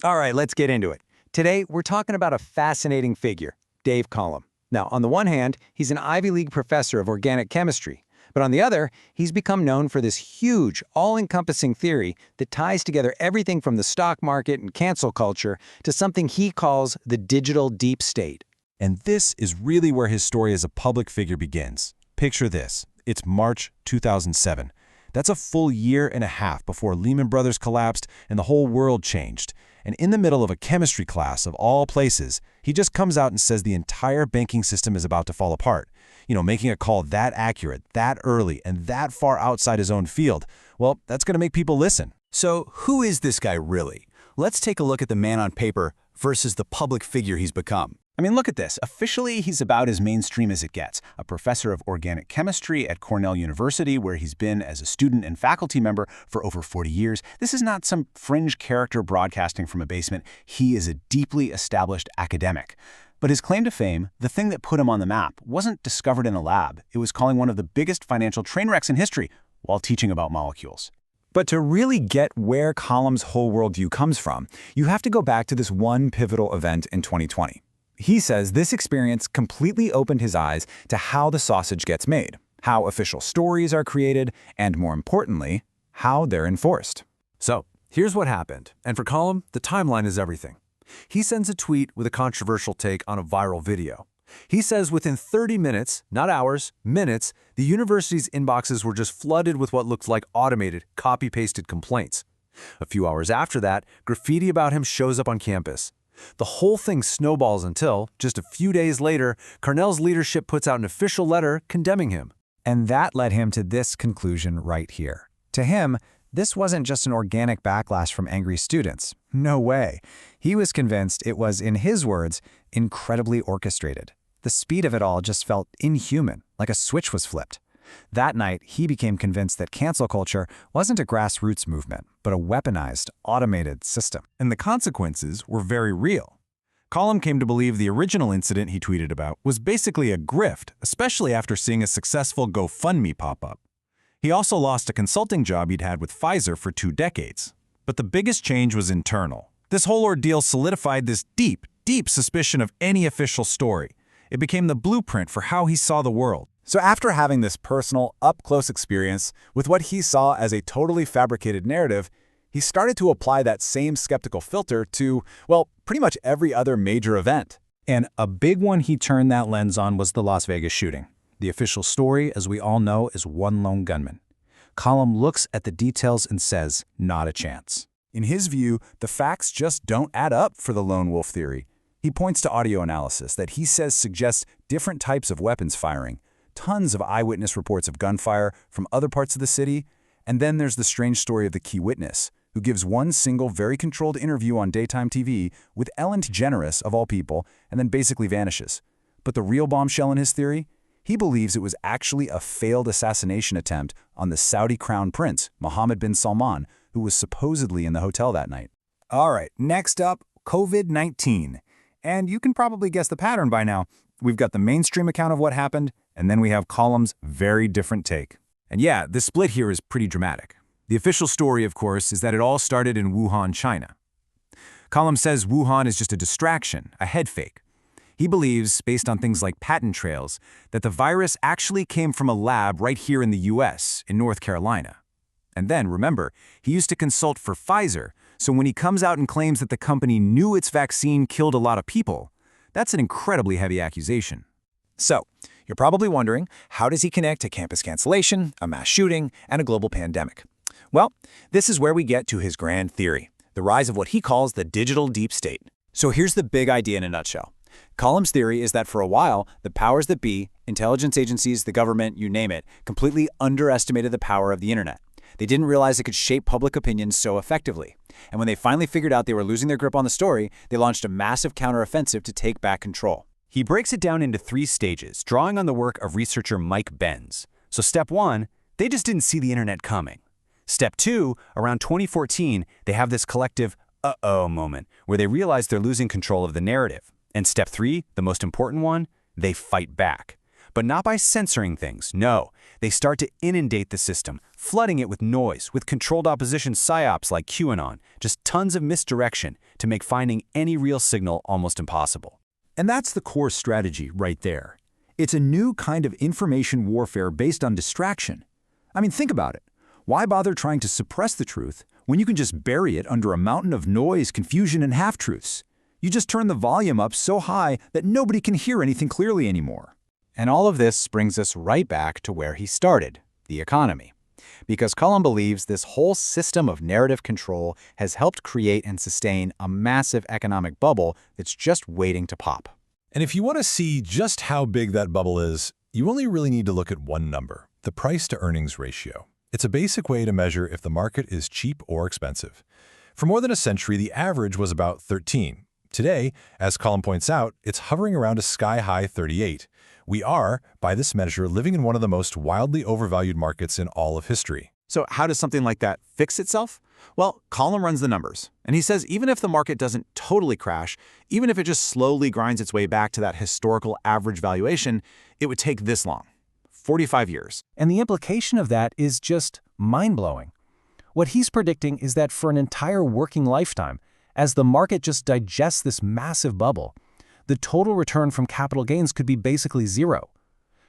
All right, let's get into it. Today, we're talking about a fascinating figure, Dave Collum. Now, on the one hand, he's an Ivy League professor of organic chemistry. But on the other, he's become known for this huge, all-encompassing theory that ties together everything from the stock market and cancel culture to something he calls the digital deep state. And this is really where his story as a public figure begins. Picture this. It's March 2007. That's a full year and a half before Lehman Brothers collapsed and the whole world changed. And in the middle of a chemistry class of all places, he just comes out and says the entire banking system is about to fall apart. Making a call that accurate, that early, and that far outside his own field, well, that's going to make people listen. So who is this guy really? Let's take a look at the man on paper versus the public figure he's become. I mean, look at this. Officially, he's about as mainstream as it gets. A professor of organic chemistry at Cornell University, where he's been as a student and faculty member for over 40 years. This is not some fringe character broadcasting from a basement. He is a deeply established academic. But his claim to fame, the thing that put him on the map, wasn't discovered in a lab. It was calling one of the biggest financial train wrecks in history while teaching about molecules. But to really get where Collum's whole worldview comes from, you have to go back to this one pivotal event in 2020. He says this experience completely opened his eyes to how the sausage gets made, how official stories are created, and more importantly, how they're enforced. So, here's what happened. And for Collum, the timeline is everything. He sends a tweet with a controversial take on a viral video. He says within 30 minutes, not hours, minutes, the university's inboxes were just flooded with what looked like automated, copy-pasted complaints. A few hours after that, graffiti about him shows up on campus. The whole thing snowballs until, just a few days later, Cornell's leadership puts out an official letter condemning him. And that led him to this conclusion right here. To him, this wasn't just an organic backlash from angry students. No way. He was convinced it was, in his words, incredibly orchestrated. The speed of it all just felt inhuman, like a switch was flipped. That night, he became convinced that cancel culture wasn't a grassroots movement, but a weaponized, automated system. And the consequences were very real. Collum came to believe the original incident he tweeted about was basically a grift, especially after seeing a successful GoFundMe pop up. He also lost a consulting job he'd had with Pfizer for 2 decades. But the biggest change was internal. This whole ordeal solidified this deep, deep suspicion of any official story. It became the blueprint for how he saw the world. So after having this personal, up-close experience with what he saw as a totally fabricated narrative, he started to apply that same skeptical filter to, well, pretty much every other major event. And a big one he turned that lens on was the Las Vegas shooting. The official story, as we all know, is one lone gunman. Collum looks at the details and says, not a chance. In his view, the facts just don't add up for the lone wolf theory. He points to audio analysis that he says suggests different types of weapons firing, tons of eyewitness reports of gunfire from other parts of the city, and then there's the strange story of the key witness, who gives one single, very controlled interview on daytime TV with Ellen DeGeneres, of all people, and then basically vanishes. But the real bombshell in his theory? He believes it was actually a failed assassination attempt on the Saudi crown prince, Mohammed bin Salman, who was supposedly in the hotel that night. All right, next up, COVID-19. And you can probably guess the pattern by now. We've got the mainstream account of what happened, and then we have Collum's very different take. And yeah, the split here is pretty dramatic. The official story, of course, is that it all started in Wuhan, China. Collum says Wuhan is just a distraction, a head fake. He believes, based on things like patent trails, that the virus actually came from a lab right here in the US, in North Carolina. And then, remember, he used to consult for Pfizer, so when he comes out and claims that the company knew its vaccine killed a lot of people, that's an incredibly heavy accusation. So, you're probably wondering, how does he connect to campus cancellation, a mass shooting, and a global pandemic? Well, this is where we get to his grand theory, the rise of what he calls the digital deep state. So here's the big idea in a nutshell. Collum's theory is that for a while, the powers that be, intelligence agencies, the government, you name it, completely underestimated the power of the internet. They didn't realize it could shape public opinion so effectively. And when they finally figured out they were losing their grip on the story, they launched a massive counteroffensive to take back control. He breaks it down into 3 stages, drawing on the work of researcher Mike Benz. So step 1, they just didn't see the internet coming. Step 2, around 2014, they have this collective uh-oh moment where they realize they're losing control of the narrative. And step 3, the most important one, they fight back. But not by censoring things, no. They start to inundate the system, flooding it with noise, with controlled opposition psyops like QAnon, just tons of misdirection to make finding any real signal almost impossible. And that's the core strategy right there. It's a new kind of information warfare based on distraction. I mean, think about it. Why bother trying to suppress the truth when you can just bury it under a mountain of noise, confusion, and half-truths? You just turn the volume up so high that nobody can hear anything clearly anymore. And all of this brings us right back to where he started, the economy. Because Collum believes this whole system of narrative control has helped create and sustain a massive economic bubble that's just waiting to pop. And if you want to see just how big that bubble is, you only really need to look at one number, the price-to-earnings ratio. It's a basic way to measure if the market is cheap or expensive. For more than a century, the average was about 13. Today, as Collum points out, it's hovering around a sky-high 38. We are, by this measure, living in one of the most wildly overvalued markets in all of history. So how does something like that fix itself? Well, Collum runs the numbers, and he says even if the market doesn't totally crash, even if it just slowly grinds its way back to that historical average valuation, it would take this long, 45 years. And the implication of that is just mind-blowing. What he's predicting is that for an entire working lifetime, as the market just digests this massive bubble, the total return from capital gains could be basically zero.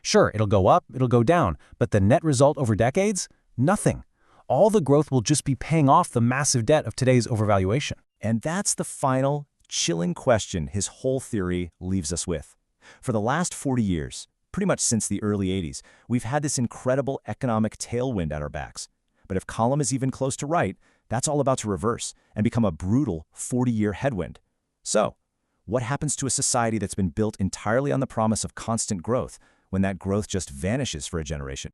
Sure, it'll go up, it'll go down, but the net result over decades? Nothing. All the growth will just be paying off the massive debt of today's overvaluation. And that's the final, chilling question his whole theory leaves us with. For the last 40 years, pretty much since the early 80s, we've had this incredible economic tailwind at our backs. But if Collum is even close to right, that's all about to reverse and become a brutal 40-year headwind. So, what happens to a society that's been built entirely on the promise of constant growth when that growth just vanishes for a generation?